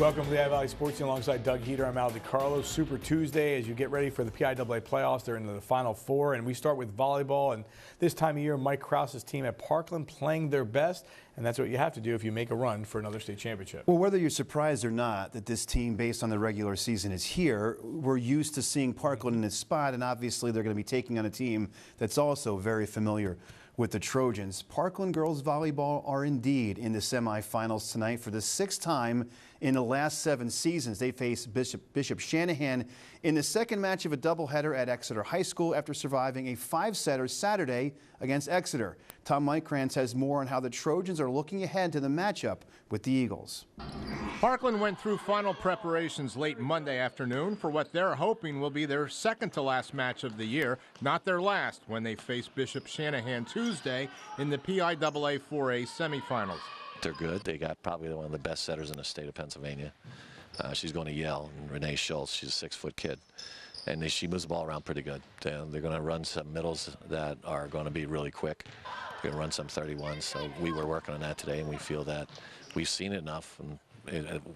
Welcome to the Lehigh Valley Sports Team alongside Doug Heater. I'm Al DiCarlo. Super Tuesday as you get ready for the PIAA playoffs. They're into the Final Four, and we start with volleyball. And this time of year, Mike Krause's team at Parkland playing their best, and that's what you have to do if you make a run for another state championship. Well, whether you're surprised or not that this team, based on the regular season, is here, we're used to seeing Parkland in its spot, and obviously they're going to be taking on a team that's also very familiar with the Trojans. Parkland girls volleyball are indeed in the semifinals tonight for the sixth time in the last 7 seasons. They face Bishop Shanahan in the second match of a doubleheader at Exeter High School after surviving a 5-setter Saturday against Exeter. Tom Mickrantz has more on how the Trojans are looking ahead to the matchup with the Eagles. Parkland went through final preparations late Monday afternoon for what they're hoping will be their second to last match of the year, not their last, when they face Bishop Shanahan Tuesday in the PIAA 4A semifinals. They're good. They got probably one of the best setters in the state of Pennsylvania. She's going to Yale, and Renee Schultz, she's a 6-foot kid. And she moves the ball around pretty good. They're going to run some middles that are going to be really quick. They're going to run some 31s. So we were working on that today, and we feel that we've seen it enough, and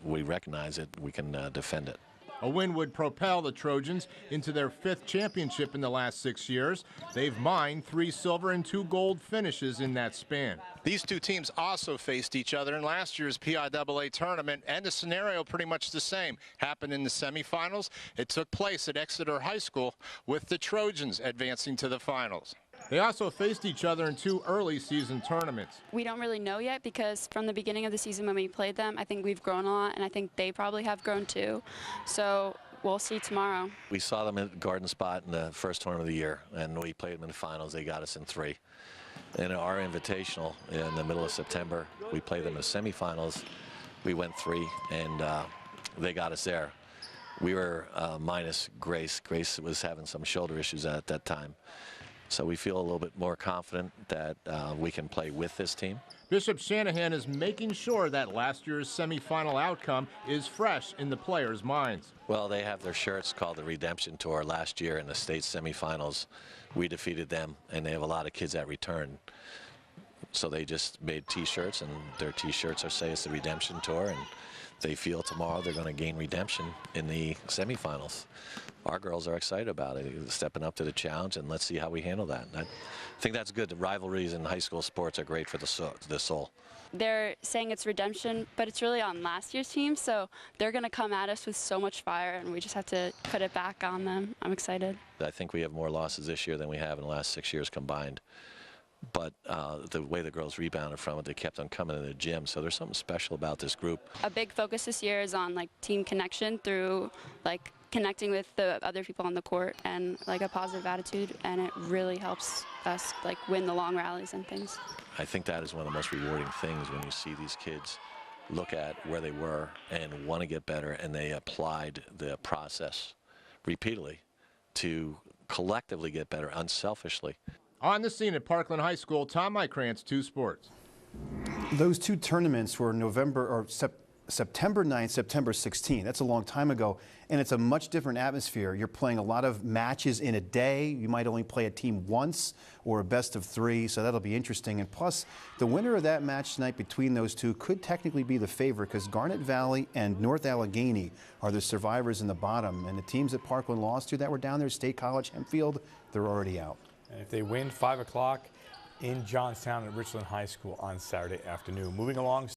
we recognize it. We can defend it. A win would propel the Trojans into their 5th championship in the last 6 years. They've mined 3 silver and 2 gold finishes in that span. These two teams also faced each other in last year's PIAA tournament, and the scenario pretty much the same. Happened in the semifinals. It took place at Exeter High School, with the Trojans advancing to the finals. They also faced each other in 2 early season tournaments. We don't really know yet, because from the beginning of the season when we played them, I think we've grown a lot, and I think they probably have grown too. So we'll see tomorrow. We saw them at Garden Spot in the first tournament of the year, and we played them in the finals. They got us in 3. In our invitational in the middle of September, we played them in the semifinals. We went 3, and they got us there. We were minus Grace. Grace was having some shoulder issues at that time. So we feel a little bit more confident that we can play with this team. Bishop Shanahan is making sure that last year's semifinal outcome is fresh in the players' minds. Well, they have their shirts called the Redemption Tour. Last year in the state semifinals, we defeated them, and they have a lot of kids that return. So they just made T-shirts, and their T-shirts say it's the Redemption Tour, and they feel tomorrow they're going to gain redemption in the semifinals. Our girls are excited about it, stepping up to the challenge, and let's see how we handle that. I think that's good. The rivalries in high school sports are great for the soul. They're saying it's redemption, but it's really on last year's team, so they're going to come at us with so much fire, and we just have to put it back on them. I'm excited. I think we have more losses this year than we have in the last 6 years combined. But the way the girls rebounded from it, they kept on coming in the gym. So there's something special about this group. A big focus this year is on team connection through connecting with the other people on the court and a positive attitude, and it really helps us win the long rallies and things. I think that is one of the most rewarding things when you see these kids look at where they were and want to get better, and they applied the process repeatedly to collectively get better unselfishly. On the scene at Parkland High School, Tom Mickrantz, 2 Sports. Those 2 tournaments were September 9th, September 16th. That's a long time ago, and it's a much different atmosphere. You're playing a lot of matches in a day. You might only play a team once or a best of 3, so that'll be interesting. And plus, the winner of that match tonight between those 2 could technically be the favorite, because Garnet Valley and North Allegheny are the survivors in the bottom, and the teams that Parkland lost to that were down there, State College, Hempfield, they're already out. And if they win, 5 o'clock in Johnstown at Richland High School on Saturday afternoon. Moving along.